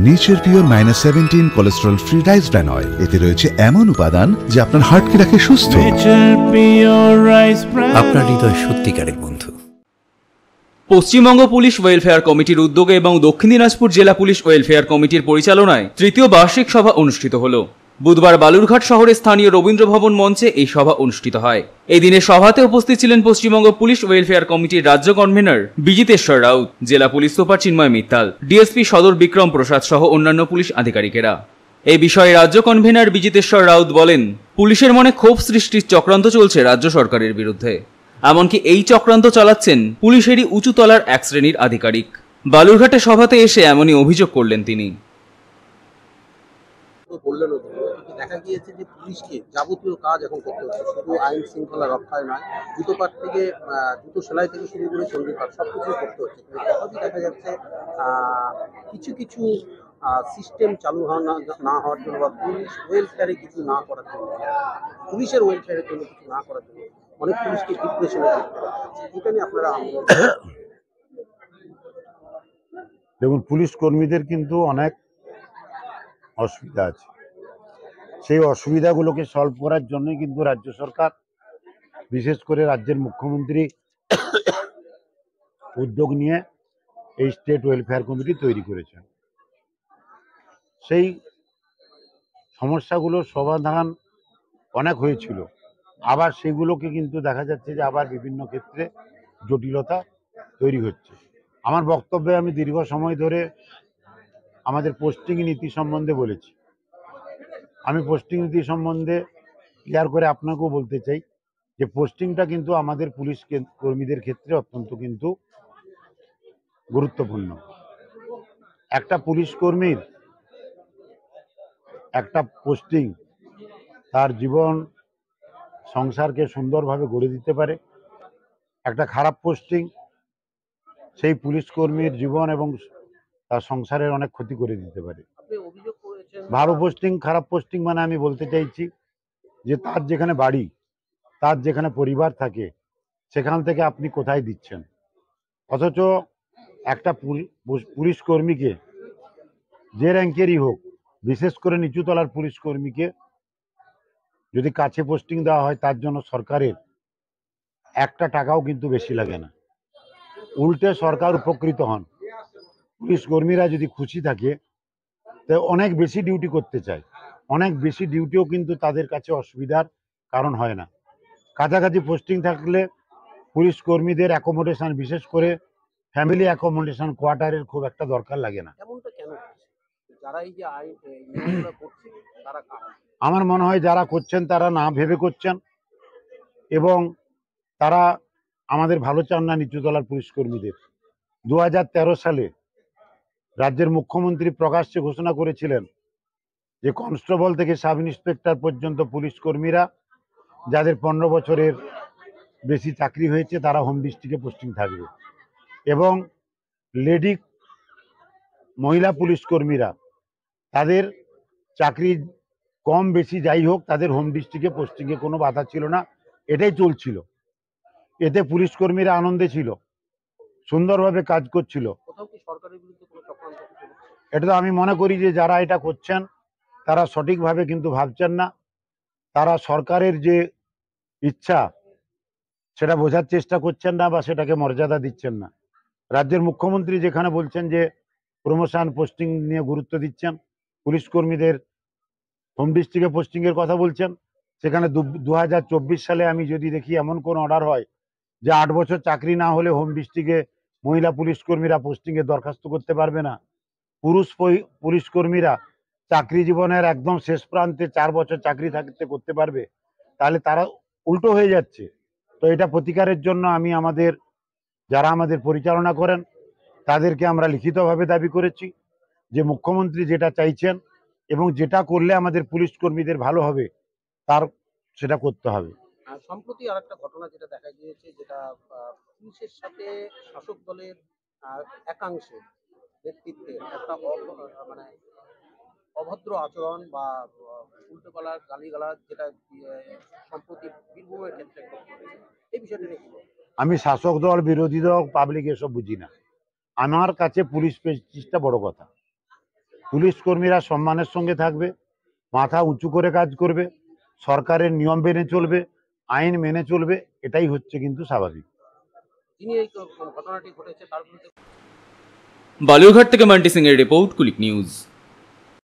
Nature pure -17 cholesterol free rice bran oil. এতে রয়েছে এমন উপাদান যা আপনার হার্টকে রাখে সুস্থ। আপনার হৃদয় সত্যিকারের বন্ধু। পশ্চিমবঙ্গ পুলিশ ওয়েলফেয়ার কমিটির উদ্যোগে এবং দক্ষিণ দিনাজপুর জেলা পুলিশ ওয়েলফেয়ার কমিটির পরিচালনায় তৃতীয় বার্ষিক সভা অনুষ্ঠিত হল। বুধবার বালুরঘাট শহরের স্থানীয় রবীন্দ্র ভবন মঞ্চে এই সভা অনুষ্ঠিত হয়। এই দিনের সভাতে উপস্থিত ছিলেন পশ্চিমবঙ্গ পুলিশ ওয়েলফেয়ার কমিটির রাজ্য কনভেনর বিজিতেশ্বর রাউত, জেলা পুলিশ সুপার চিন্ময় মিত্তাল, ডিএসপি সদর বিক্রম প্রসাদ সহ অন্যান্য পুলিশ আধিকারিকেরা। এই বিষয়ে রাজ্য কনভেনর বিজিতেশ্বর রাউত বলেন, পুলিশের মনে ক্ষোভ সৃষ্টির চক্রান্ত চলছে রাজ্য সরকারের বিরুদ্ধে। এমনকি এই চক্রান্ত চালাচ্ছেন পুলিশেরই উঁচু তলার এক শ্রেণীর আধিকারিক। বালুরঘাটে সভাতে এসে এমনই অভিযোগ করলেন তিনি। দেখা গিয়েছে যে পুলিশকে যাবতীয় কাজ এখন করতে হচ্ছে, শুধু আইন শৃঙ্খলা রক্ষায় নয়, জুতোপাট থেকে জুতো সেলাই থেকে শুরু করে সঙ্গীতপাট সব কিছুই করতে হচ্ছে। কিন্তু তথাপি দেখা যাচ্ছে কিছু কিছু সিস্টেম চালু না হওয়ার জন্য বা পুলিশ ওয়েলফেয়ারে কিছু না করার জন্য, পুলিশের ওয়েলফেয়ারের জন্য কিছু না করার জন্য অনেক পুলিশকে ডিপ্রেশনে করতে দেখা যাচ্ছে। এটা নিয়ে আপনারা দেখুন, পুলিশ কর্মীদের কিন্তু অনেক অসুবিধা আছে। সেই অসুবিধাগুলোকে সলভ করার জন্যই কিন্তু রাজ্য সরকার, বিশেষ করে রাজ্যের মুখ্যমন্ত্রী উদ্যোগ নিয়ে এই স্টেট ওয়েলফেয়ার কমিটি তৈরি করেছেন। সেই সমস্যাগুলোর সমাধান অনেক হয়েছিল, আবার সেগুলোকে কিন্তু দেখা যাচ্ছে যে আবার বিভিন্ন ক্ষেত্রে জটিলতা তৈরি হচ্ছে। আমার বক্তব্যে আমি দীর্ঘ সময় ধরে আমাদের পোস্টিং নীতি সম্বন্ধে বলেছি। আমি পোস্টিং নীতি সম্বন্ধে ক্লিয়ার করে আপনাকেও বলতে চাই যে পোস্টিংটা কিন্তু আমাদের পুলিশ কর্মীদের ক্ষেত্রে অত্যন্ত কিন্তু গুরুত্বপূর্ণ। একটা পুলিশ কর্মীর একটা পোস্টিং তার জীবন সংসারকে সুন্দরভাবে গড়ে দিতে পারে। একটা খারাপ পোস্টিং সেই পুলিশ কর্মীর জীবন এবং তার সংসারের অনেক ক্ষতি করে দিতে পারে। ভালো পোস্টিং, খারাপ পোস্টিং মানে আমি বলতে চাইছি যে তার যেখানে বাড়ি, তার যেখানে পরিবার থাকে, সেখান থেকে আপনি কোথায় দিচ্ছেন। অথচ একটা পুলিশ কর্মীকে, যে র্যাঙ্কেরই হোক, বিশেষ করে নিচুতলার পুলিশ কর্মীকে যদি কাছে পোস্টিং দেওয়া হয়, তার জন্য সরকারের একটা টাকাও কিন্তু বেশি লাগে না। উল্টে সরকার উপকৃত হন। পুলিশ কর্মীরা যদি খুশি থাকে তো অনেক বেশি ডিউটি করতে চায়। অনেক বেশি ডিউটিও কিন্তু তাদের কাছে অসুবিধার কারণ হয় না। কাছাকাছি পোস্টিং থাকলে পুলিশ কর্মীদের অ্যাকোমোডেশন, বিশেষ করে ফ্যামিলি অ্যাকোমোডেশন, কোয়ার্টারের খুব একটা দরকার লাগে না। আমার মনে হয় যারা করছেন তারা না ভেবে করছেন এবং তারা আমাদের ভালো চান না নিচুতলার পুলিশ কর্মীদের। 2013 সালে রাজ্যের মুখ্যমন্ত্রী প্রকাশ্যে ঘোষণা করেছিলেন যে কনস্টেবল থেকে সাব ইন্সপেক্টর পর্যন্ত পুলিশ কর্মীরা যাদের 15 বছরের বেশি চাকরি হয়েছে তারা হোম ডিস্ট্রিক্টে পোস্টিং থাকবে, এবং লেডি মহিলা পুলিশ কর্মীরা তাদের চাকরি কম বেশি যাই হোক তাদের হোম ডিস্ট্রিক্টে পোস্টিংয়ে কোনো বাধা ছিল না। এটাই চলছিল। এতে পুলিশ কর্মীরা আনন্দে ছিল, সুন্দরভাবে কাজ করছিল। এটা তো আমি মনে করি যে যারা এটা করছেন তারা সঠিকভাবে কিন্তু ভাবছেন না। তারা সরকারের যে ইচ্ছা সেটা বোঝার চেষ্টা করছেন না বা সেটাকে মর্যাদা দিচ্ছেন না। রাজ্যের মুখ্যমন্ত্রী যেখানে বলছেন যে প্রমোশন পোস্টিং নিয়ে গুরুত্ব দিচ্ছেন, পুলিশ কর্মীদের হোম ডিস্ট্রিক্টে পোস্টিংয়ের কথা বলছেন, সেখানে 2024 সালে আমি যদি দেখি এমন কোন অর্ডার হয় যে 8 বছর চাকরি না হলে হোম ডিস্ট্রিক্টে মহিলা পুলিশ কর্মীরা পোস্টিংয়ে দরখাস্ত করতে পারবে না, পুরুষ পুলিশ কর্মীরা চাকরি জীবনের একদম শেষ প্রান্তে 4 বছর চাকরি থাকতে করতে পারবে, তাহলে তারা উল্টো হয়ে যাচ্ছে। তো এটা প্রতিকারের জন্য আমি যারা আমাদের পরিচালনা করেন তাদেরকে আমরা লিখিতভাবে দাবি করেছি যে মুখ্যমন্ত্রী যেটা চাইছেন এবং যেটা করলে আমাদের পুলিশ কর্মীদের ভালো হবে সেটা করতে হবে। সম্প্রতি আরেকটা ঘটনা যেটা দেখা গিয়েছে, যেটা পুলিশের সাথে শাসক দলের একাংশের নেতৃত্বে একটা মানে অভদ্র আচরণ বা উল্টোপাল্টা গালিগালাজ, যেটা সম্প্রতি বীরভূমের ক্ষেত্রে এই বিষয়টা নিয়ে আমি শাসক দল, বিরোধী দল, পাবলিক এসব বুঝি না। আমার কাছে পুলিশ প্রেস্টিজটা বড় কথা। পুলিশ কর্মীরা সম্মানের সঙ্গে থাকবে, মাথা উঁচু করে কাজ করবে, সরকারের নিয়ম মেনে চলবে, আইন মেনে চলবে, এটাই হচ্ছে কিন্তু স্বাভাবিক। যিনি এই ঘটনাটি ঘটেছে তার বিরুদ্ধে বালুরঘাট থেকে মান্টি সিং এর রিপোর্ট, কুলিক নিউজ।